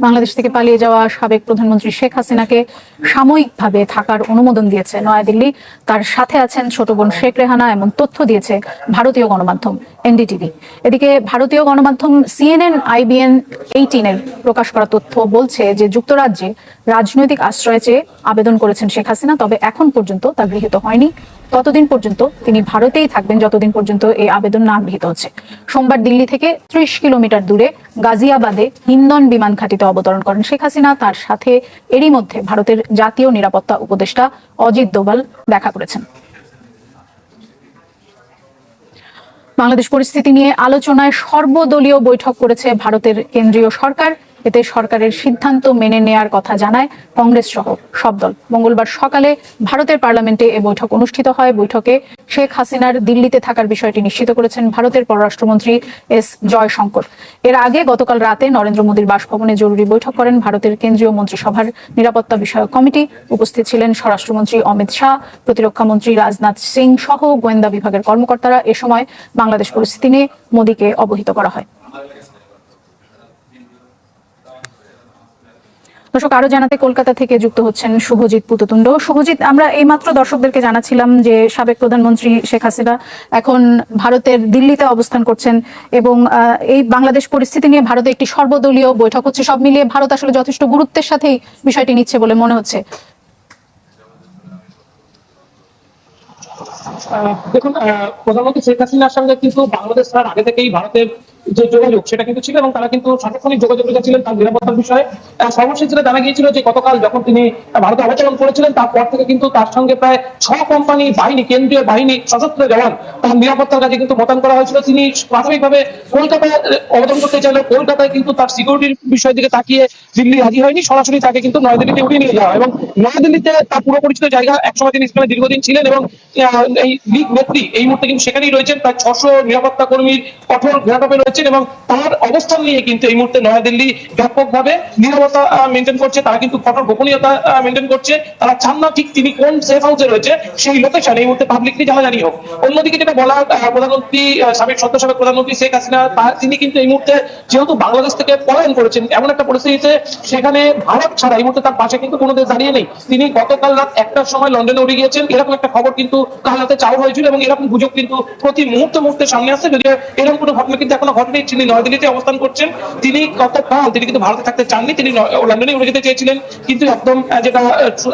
বাংলাদেশ থেকে পালিয়ে যাওয়া সাবেক প্রধানমন্ত্রী শেখ হাসিনাকে সাময়িকভাবে থাকার অনুমোদন দিয়েছে নয়াদিল্লি। তার সাথে আছেন ছোট বোন শেখ রেহানা, এমন তথ্য দিয়েছে ভারতীয় গণমাধ্যম এনডিটিভি। এদিকে ভারতীয় গণমাধ্যম সিএনএন আইবিএন 18-এর প্রকাশ করা তথ্য বলছে যে যুক্তরাজ্যে রাজনৈতিক আশ্রয় চেয়ে আবেদন করেছেন শেখ হাসিনা, তবে এখন পর্যন্ত তা গৃহীত হয়নি। ততদিন পর্যন্ত তিনি ভারতেই থাকবেন যতদিন পর্যন্ত এই আবেদন না গৃহীত হচ্ছে। সোমবার দিল্লি থেকে 30 কিলোমিটার দূরে গাজিয়াবাদে হিন্দন বিমান ঘাঁটিতে অবতরণ করেন শেখ হাসিনা। তার সাথে এরই মধ্যে ভারতের জাতীয় নিরাপত্তা উপদেষ্টা অজিত দোভাল দেখা করেছেন। বাংলাদেশ পরিস্থিতি নিয়ে আলোচনায় সর্বদলীয় বৈঠক করেছে ভারতের কেন্দ্রীয় সরকার। এতে সরকারের সিদ্ধান্ত মেনে নেয়ার কথা জানায় কংগ্রেস সহ সব দল। মঙ্গলবার সকালে ভারতের পার্লামেন্টে এ বৈঠক অনুষ্ঠিত হয়। বৈঠকে শেখ হাসিনার দিল্লিতে থাকার বিষয়টি নিশ্চিত করেছেন ভারতের পররাষ্ট্রমন্ত্রী এস জয়শঙ্কর। এর আগে গতকাল রাতে নরেন্দ্র মোদীর বাসভবনে জরুরি বৈঠক করেন ভারতের কেন্দ্রীয় মন্ত্রিসভার নিরাপত্তা বিষয়ক কমিটি। উপস্থিত ছিলেন স্বরাষ্ট্রমন্ত্রী অমিত শাহ, প্রতিরক্ষা মন্ত্রী রাজনাথ সিং সহ গোয়েন্দা বিভাগের কর্মকর্তারা। এ সময় বাংলাদেশ পরিস্থিতি নিয়ে মোদীকে অবহিত করা হয়। দর্শক, আরো জানাতে কলকাতা থেকে যুক্ত হচ্ছেন শুভজিৎ পুততুণ্ড। শুভজিৎ, আমরা এইমাত্র দর্শকদেরকে জানাচ্ছিলাম যে সাবেক প্রধানমন্ত্রী শেখ হাসিনা এখন ভারতের দিল্লিতে অবস্থান করছেন এবং এই বাংলাদেশ পরিস্থিতি নিয়ে ভারতে একটি সর্বদলীয় বৈঠক হচ্ছে। সব মিলিয়ে ভারত আসলে যথেষ্ট গুরুত্বের সাথেই বিষয়টি নিচ্ছে বলে মনে হচ্ছে। দেখুন, প্রধানমন্ত্রী শেখ হাসিনার সঙ্গে কিন্তু বাংলাদেশ ছাড়ার আগে থেকেই ভারতের যে যোগাযোগ সেটা কিন্তু ছিল এবং তারা কিন্তু সার্বক্ষণিক যোগাযোগ রেখেছিলেন তার নিরাপত্তার বিষয়ে। সর্বশেষ যেটা জানা গিয়েছিল যে গতকাল যখন তিনি ভারতে অবতরণ করেছিলেন তারপর থেকে কিন্তু তার সঙ্গে প্রায় 6 কোম্পানি বাহিনী, কেন্দ্রীয় বাহিনী, সশস্ত্র জওয়ান তার নিরাপত্তার কাজে কিন্তু মোতায়েন করা হয়েছিল। তিনি প্রাথমিকভাবে কলকাতায় অবতরণ করতে চাইলেও কলকাতায় কিন্তু তার সিকিউরিটির বিষয় দিকে তাকিয়ে দিল্লি রাজি হয়নি, সরাসরি তাকে কিন্তু নয়াদিল্লিতে উঠিয়ে নিয়ে যাওয়া এবং নয়াদিল্লিতে তার পুরো পরিচিত জায়গা। একসময় তিনি সেখানে দীর্ঘদিন ছিলেন এবং এই লীগ নেত্রী এই মুহূর্তে কিন্তু সেখানেই রয়েছেন। প্রায় 600 নিরাপত্তা কর্মীর কঠোর ঘেরাটোপে রয়েছেন এবং তার অবস্থান নিয়ে কিন্তু এই মুহূর্তে নয়াদিল্লি ব্যাপকভাবে নিরাপত্তা মেনটেন করছে। তারা কিন্তু কঠোর গোপনীয়তা মেনটেন করছে। তারা চান না ঠিক তিনি কোন সেফ হাউসে রয়েছে সেই লোকেশন এই মুহূর্তে পাবলিকলি জানাজানি হোক। অন্যদিকে যেটা বলা, প্রধানমন্ত্রী সাবেক প্রধানমন্ত্রী শেখ হাসিনা তিনি কিন্তু এই মুহূর্তে যেহেতু বাংলাদেশ থেকে পলায়ন করেছেন এমন একটা পরিস্থিতিতে সেখানে ভারত ছাড়া এই মুহূর্তে তার পাশে কিন্তু কোনো দেশ দাঁড়িয়ে নেই। তিনি গতকাল রাত 1টার সময় লন্ডনে উড়ে গিয়েছেন, এরকম একটা খবর কিন্তু কাল রাতে চালু হয়েছিল এবং এরকম গুজব কিন্তু প্রতি মুহূর্তে সামনে আসছে। যদিও এরকম কোনো ঘটনা কিন্তু এখনো ঘটেনি। তিনি নয়াদিল্লিতে অবস্থান করছেন। তিনি গতকাল তিনি কিন্তু ভারতে থাকতে চাননি, তিনি লন্ডনে উড়ে যেতে চেয়েছিলেন, কিন্তু একদম যেটা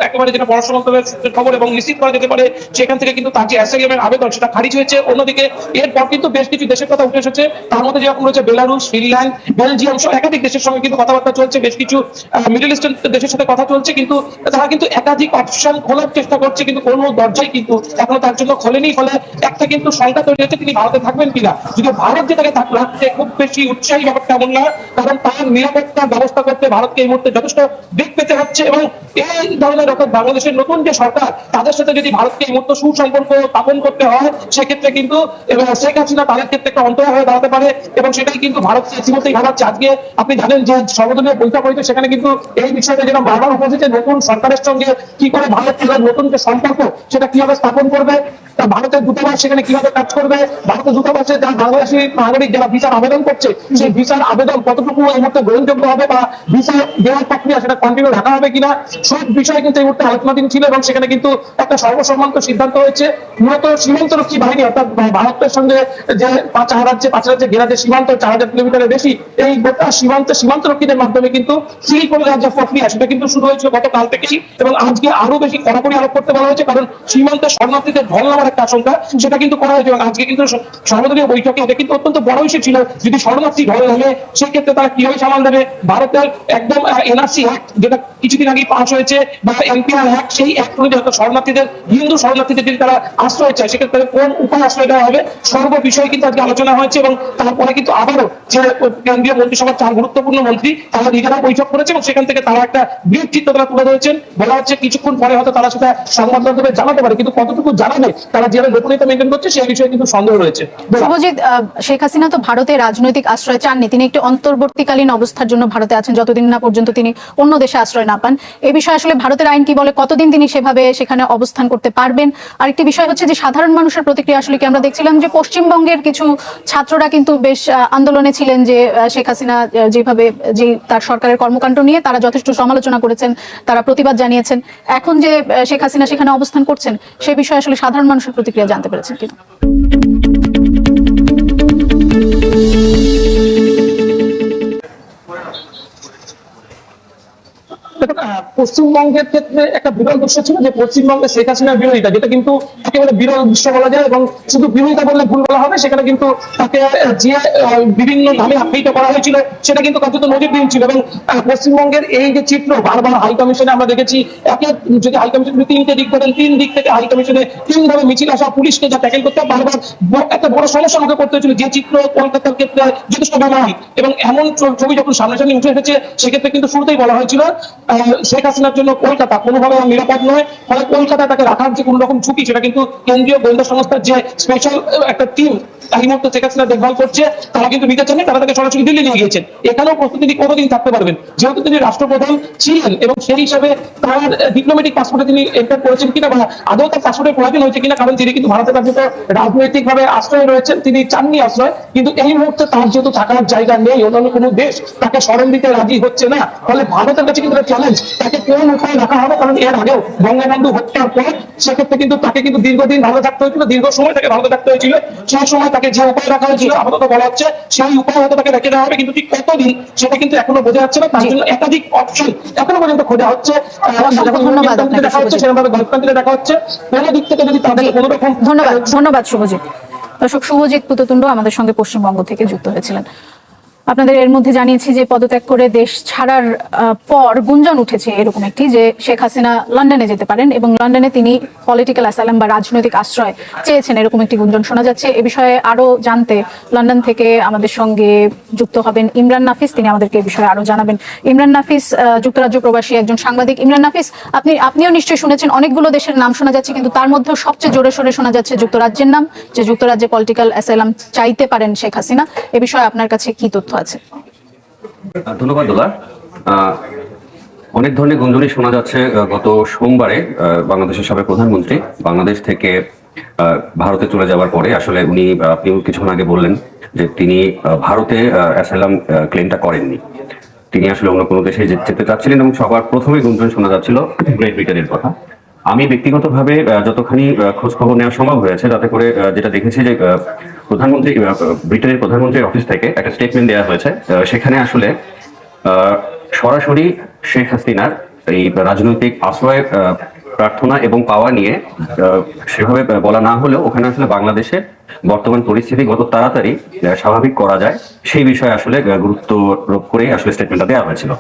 একেবারে যেটা পররাষ্ট্র মন্ত্রণালয়ের খবর এবং নিশ্চিত করা যেতে পারে সেখান থেকে কিন্তু তার যে অ্যাসাইলামের আবেদন সেটা খারিজ হয়েছে। অন্যদিকে এরপর কিন্তু বেশ কিছু দেশের কথা উঠে এসেছে, তার মধ্যে যেরকম রয়েছে বেলারুশ, ফিনল্যান্ড, বেলজিয়াম সহ একাধিক দেশের সঙ্গে কিন্তু কথাবার্তা চলছে। বেশ কিছু মিডল ইস্টার্ন দেশের সাথে কথা চলছে, কিন্তু তারা কিন্তু একাধিক অপশন খোলার চেষ্টা করছে, কিন্তু কোনো দরজাই কিন্তু এখনো তার জন্য খোলেনি। ফলে একটা কিন্তু সংখ্যা তৈরি হচ্ছে তিনি ভারতে থাকবেন কিনা। যদি ভারত যে তাকে রাখতে খুব বেশি উৎসাহী ব্যাপারটা এমন না, কারণ তার নিরাপত্তার ব্যবস্থা করতে ভারতকে এই মুহূর্তে যথেষ্ট দিক পেতে হচ্ছে এবং এই ধরনের বাংলাদেশের নতুন যে সরকার তাদের সাথে যদি ভারতকে এই মুহূর্তে সুসম্পর্ক স্থাপন করতে হয় সেক্ষেত্রে কিন্তু শেখ হাসিনা তাদের ক্ষেত্রে একটা অন্তরায় হয়ে দাঁড়াতে পারে এবং সেটাই কিন্তু ভারত ইতিমধ্যেই ভাবাচ্ছে। আজকে আপনি জানেন যে সর্বদলীয় বৈঠক হয়েছে, সেখানে কিন্তু এই বিষয়টা যেটা বারবার উঠেছে যে নতুন সরকারের সঙ্গে কি করে ভারত নতুন যে সম্পর্ক সেটা কিভাবে স্থাপন করবে, ভারতের দূতাবাস সেখানে কিভাবে কাজ করবে, ভারতের দূতাবাসে যারা বাংলাদেশী নাগরিক যারা ভিসার আবেদন করছে সেই ভিসার আবেদন কতটুকু এই মুহূর্তে গ্রহণযোগ্য হবে বা ভিসা দেওয়ার প্রক্রিয়া সেটা কন্টিনিউ রাখা হবে কিনা, সব বিষয়ে কিন্তু এই মুহূর্তে আলোচনাধীন ছিল এবং সেখানে কিন্তু একটা সর্বসম্মত সিদ্ধান্ত হয়েছে। মূলত সীমান্তরক্ষী বাহিনী অর্থাৎ ভারতের সঙ্গে যে 5 রাজ্যে ঘেরা যে সীমান্ত 4000 কিলোমিটারের বেশি, এই গোটা সীমান্তরক্ষীদের মাধ্যমে কিন্তু সিল করে দেওয়ার যে প্রক্রিয়া সেটা কিন্তু শুরু হয়েছিল গতকাল থেকেই এবং আজকে আরো বেশি কড়াকড়ি আরোপ করতে বলা হয়েছে, কারণ সীমান্তের শরণার্থীদের ঢল নামার একটা আশঙ্কা সেটা কিন্তু করা হয়েছে। এবং আজকে কিন্তু সর্বদলীয় বৈঠকে এটা কিন্তু অত্যন্ত বড় ইস্যু ছিল, যদি শরণার্থী ঢল নামে সেক্ষেত্রে তারা কিভাবে সামাল দেবে। ভারতের একদম এনআরসি অ্যাক্ট যেটা কিছুদিন আগে পাস হয়েছে বা এনপিআর অ্যাক্ট, সেই অ্যাক্ট অনুযায়ী শরণার্থীদের হিন্দু শরণার্থীদের যদি তারা আশ্রয় চায় সেক্ষেত্রে কোন উপায় আশ্রয় দেওয়া হবে সর্ব বিষয়ে কিন্তু আজকে আলোচনা হয়েছে। এবং তারপরে কিন্তু আবারও যে কেন্দ্রীয় মন্ত্রিসভার 4 গুরুত্বপূর্ণ মন্ত্রী তারা নিজেরা বৈঠক করেছে এবং সেখান থেকে তারা একটা বৃহৎ চিত্র তারা তুলে ধরেছেন। বলা হচ্ছে কিছুক্ষণ পরে হয়তো তারা সেটা সংবাদ মাধ্যমে জানাতে পারে, কিন্তু কতটুকু জানাবে তারা যেভাবে গোপনীয়তা মেনটেন করছে সেই বিষয়ে কিন্তু সন্দেহ রয়েছে। শুভজিৎ, শেখ হাসিনা তো ভারত ভারতে রাজনৈতিক আশ্রয় চাননি, তিনি একটি অন্তর্বর্তীকালীন অবস্থার জন্য ভারতে আছেন, যতদিন না পর্যন্ত তিনি অন্য দেশে আশ্রয় না পান। এই বিষয়ে আসলে ভারতের আইন কি বলে, কতদিন তিনি সেভাবে সেখানে অবস্থান করতে পারবেন? আরেকটি বিষয় হচ্ছে যে সাধারণ মানুষের প্রতিক্রিয়া আসলে কি, আমরা দেখছিলাম যে পশ্চিমবঙ্গের কিছু ছাত্ররা কিন্তু বেশ আন্দোলনে ছিলেন, যে শেখ হাসিনা যেভাবে যে তার সরকারের কর্মকাণ্ড নিয়ে তারা যথেষ্ট সমালোচনা করেছেন, তারা প্রতিবাদ জানিয়েছেন। এখন যে শেখ হাসিনা সেখানে অবস্থান করছেন, সে বিষয়ে আসলে সাধারণ মানুষের প্রতিক্রিয়া জানতে পেরেছেন কিনা? পশ্চিমবঙ্গের ক্ষেত্রে একটা বিরল দৃশ্য ছিল যে পশ্চিমবঙ্গে শেখ হাসিনার বিরোধিতা, যেটা কিন্তু একেবারে বিরল দৃশ্য বলা যায়, এবং শুধু বিরোধিতা বললে ভুল বলা হবে। সেখানে কিন্তু তাকে যে বিভিন্ন নামে আখ্যায়িত করা হয়েছিল সেটা কিন্তু কার্যত নজিরবিহীন ছিল। এবং পশ্চিমবঙ্গের এই যে চিত্র বারবার হাই কমিশনে আমরা দেখেছি, যদি হাই কমিশন তিনটে দিক ধরেন, তিন দিক থেকে হাই কমিশনে তিন ভাবে মিছিল আসা, পুলিশকে যা ট্যাকেল করতে বারবার একটা বড় সমস্যা মুখে পড়তে হয়েছিল, যে চিত্র কলকাতার ক্ষেত্রে যথেষ্ট ব্যবহারিক। এবং এমন ছবি যখন সামনাসামনি উঠে এসেছে, সেক্ষেত্রে কিন্তু শুরুতেই বলা হয়েছিল শেখ হাসিনার জন্য কলকাতা কোনোভাবে নিরাপদ নয়, ফলে কলকাতা তাকে রাখার যে কোনো রকম ঝুঁকি, সেটা কিন্তু কেন্দ্রীয় গোয়েন্দা সংস্থার যে স্পেশাল একটা টিম এই মুহূর্তে শেখ হাসিনা দেখভাল করছে, তারা কিন্তু নিতে চাননি, তারা তাকে সরাসরি দিল্লি নিয়ে গিয়েছেন। এখানেও প্রস্তুতি তিনি কতদিন থাকতে পারবেন, যেহেতু তিনি রাষ্ট্রপ্রধান ছিলেন, এবং সেই হিসাবে তার ডিপ্লোম্যাটিক পাসপোর্টে তিনি এন্টার করেছেন কিনা, বা আদৌ তার পাসপোর্টের প্রয়োজন হয়েছে কিনা, কারণ তিনি কিন্তু ভারতের কাছে তো রাজনৈতিক ভাবে আশ্রয় রয়েছেন, তিনি চাননি আশ্রয়। কিন্তু এই মুহূর্তে তার যেহেতু থাকার জায়গা নেই, অন্যান্য কোনো দেশ তাকে শরণ দিতে রাজি হচ্ছে না, ফলে ভারতের কাছে কিন্তু চ্যালেঞ্জ তাকে কোন উপায় রাখা হবে। কারণ এর আগেও বঙ্গবন্ধু হত্যার পর সেক্ষেত্রে কিন্তু তাকে কিন্তু দীর্ঘদিন ভালো থাকতে হয়েছিল, দীর্ঘ সময় তাকে ভালো থাকতে হয়েছিল। সেই সময় তাকে যে উপায় রাখা হয়েছিল, আপাতত বলা হচ্ছে সেই উপায় হয়তো তাকে রেখে দেওয়া হবে, কিন্তু ঠিক কতদিন সেটা কিন্তু এখনো বোঝা যাচ্ছে না। তার জন্য একাধিক অপশন এখনো পর্যন্ত খোঁজা হচ্ছে, দেখা হচ্ছে সেরকমভাবে গণতন্ত্রে দেখা হচ্ছে। কোনো দিক থেকে যদি তাদের কোনো রকম ধন্যবাদ শুভজিৎ। দর্শক, শুভজিৎ পুততুণ্ড আমাদের সঙ্গে পশ্চিমবঙ্গ থেকে যুক্ত হয়েছিলেন। আপনাদের এর মধ্যে জানিয়েছি যে পদত্যাগ করে দেশ ছাড়ার পর গুঞ্জন উঠেছে এরকম একটি, যে শেখ হাসিনা লন্ডনে যেতে পারেন এবং লন্ডনে তিনি পলিটিক্যাল অ্যাসাইলাম বা রাজনৈতিক আশ্রয় চেয়েছেন, এরকম একটি গুঞ্জন শোনা যাচ্ছে। এ বিষয়ে আরো জানতে লন্ডন থেকে আমাদের সঙ্গে যুক্ত হবেন ইমরান নাফিস, তিনি আমাদেরকে এই বিষয়ে আরো জানাবেন। ইমরান নাফিস যুক্তরাজ্য প্রবাসী একজন সাংবাদিক। ইমরান নাফিস, আপনিও নিশ্চয়ই শুনেছেন, অনেকগুলো দেশের নাম শোনা যাচ্ছে, কিন্তু তার মধ্যে সবচেয়ে জোরে সোরে শোনা যাচ্ছে যুক্তরাজ্যের নাম, যে যুক্তরাজ্যে পলিটিক্যাল অ্যাসাইলাম চাইতে পারেন শেখ হাসিনা। এ বিষয়ে আপনার কাছে কি তথ্য আছে? ধন্যবাদ দোলা। অনেক ধরনের গুঞ্জনই শোনা যাচ্ছে। গত সোমবারে বাংলাদেশের সাবেক প্রধানমন্ত্রী বাংলাদেশ থেকে ভারতে চলে যাওয়ার পরে আসলে উনি, আপনি কিছুক্ষণ আগে বললেন যে তিনি ভারতে অ্যাসাইলাম ক্লেমটা করেননি, তিনি আসলে অন্য কোনো দেশে যেতে চাচ্ছিলেন, এবং সবার প্রথমে গুঞ্জন শোনা যাচ্ছিল গ্রেট ব্রিটেনের কথা। আমি ব্যক্তিগতভাবে যতখানি খোঁজ খবর নেওয়া সম্ভব হয়েছে, তাতে করে যেটা দেখেছি যে প্রধানমন্ত্রী, ব্রিটেনের প্রধানমন্ত্রীর অফিস থেকে একটা স্টেটমেন্ট দেওয়া হয়েছে। সেখানে আসলে সরাসরি শেখ হাসিনার এই রাজনৈতিক আশ্রয় প্রার্থনা এবং পাওয়া নিয়ে সেভাবে বলা না হলেও, ওখানে আসলে বাংলাদেশে বর্তমান পরিস্থিতি কত তাড়াতাড়ি স্বাভাবিক করা যায় সেই বিষয়ে আসলে গুরুত্ব আরোপ করে আসলে স্টেটমেন্টটা দেওয়া হয়েছিল।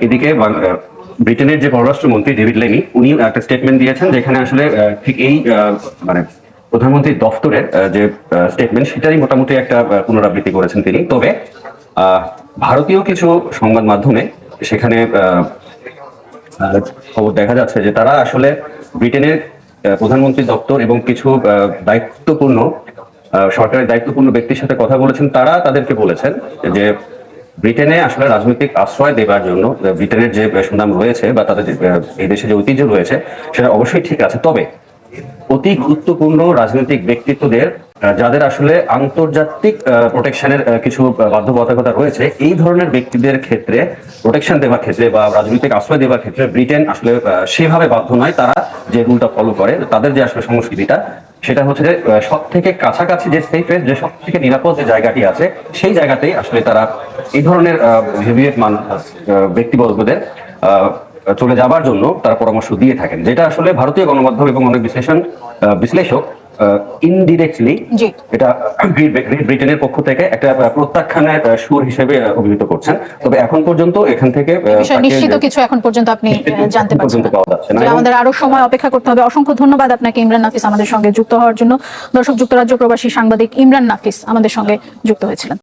এদিকে ব্রিটেনের যে পররাষ্ট্রমন্ত্রী ডেভিড লেমি, উনি একটা স্টেটমেন্ট দিয়েছেন, যেখানে আসলে ঠিক এই মানে প্রধানমন্ত্রীর দফতরের যে স্টেটমেন্ট, সেটারই মোটামুটি একটা পুনরাবৃত্তি করেছেন তিনি। তবে ভারতীয় কিছু সংবাদ মাধ্যমে সেখানে খবর দেখা যাচ্ছে যে তারা আসলে ব্রিটেনের প্রধানমন্ত্রী দপ্তর এবং কিছু দায়িত্বপূর্ণ সরকারের দায়িত্বপূর্ণ ব্যক্তির সাথে কথা বলেছেন। তারা তাদেরকে বলেছেন যে ব্রিটেনে আসলে রাজনৈতিক আশ্রয় দেওয়ার জন্য ব্রিটেনের যে সুনাম রয়েছে বা তাদের এই দেশে যে ঐতিহ্য রয়েছে, সেটা অবশ্যই ঠিক আছে। তবে অতি গুরুত্বপূর্ণ রাজনৈতিক ব্যক্তিত্বদের, যাদের আসলে আন্তর্জাতিক প্রোটেকশনের কিছু বাধ্যবাধকতা রয়েছে, এই ধরনের ব্যক্তিদের ক্ষেত্রে প্রোটেকশন দেওয়ার ক্ষেত্রে বা রাজনৈতিক আশ্রয় দেওয়ার ক্ষেত্রে ব্রিটেন আসলে সেভাবে বাধ্য নয়। তারা যে রুলটা ফলো করে, তাদের যে আসলে সংস্কৃতিটা, সেটা হচ্ছে যে সব থেকে কাছাকাছি যে সেফেস্ট, যে সব থেকে নিরাপদ যে জায়গাটি আছে, সেই জায়গাতেই আসলে তারা এই ধরনের হেভিয়েট ব্যক্তিবর্গদের চলে যাবার জন্য তারা পরামর্শ দিয়ে থাকেন, যেটা আসলে ভারতীয় গণমাধ্যম এবং অনেক বিশ্লেষক ইনডিরেক্টলি এটা গ্রেট ব্রিটেনের পক্ষ থেকে একটা প্রত্যাখ্যানের সুর হিসেবে অভিহিত করছেন। তবে এখন পর্যন্ত এখান থেকে নিশ্চিত কিছু এখন পর্যন্ত আপনি জানতে পারছেন না, আমাদের আরো সময় অপেক্ষা করতে হবে। অসংখ্য ধন্যবাদ আপনাকে ইমরান নাফিস আমাদের সঙ্গে যুক্ত হওয়ার জন্য। দর্শক, যুক্তরাজ্য প্রবাসী সাংবাদিক ইমরান নাফিস আমাদের সঙ্গে যুক্ত হয়েছিলেন।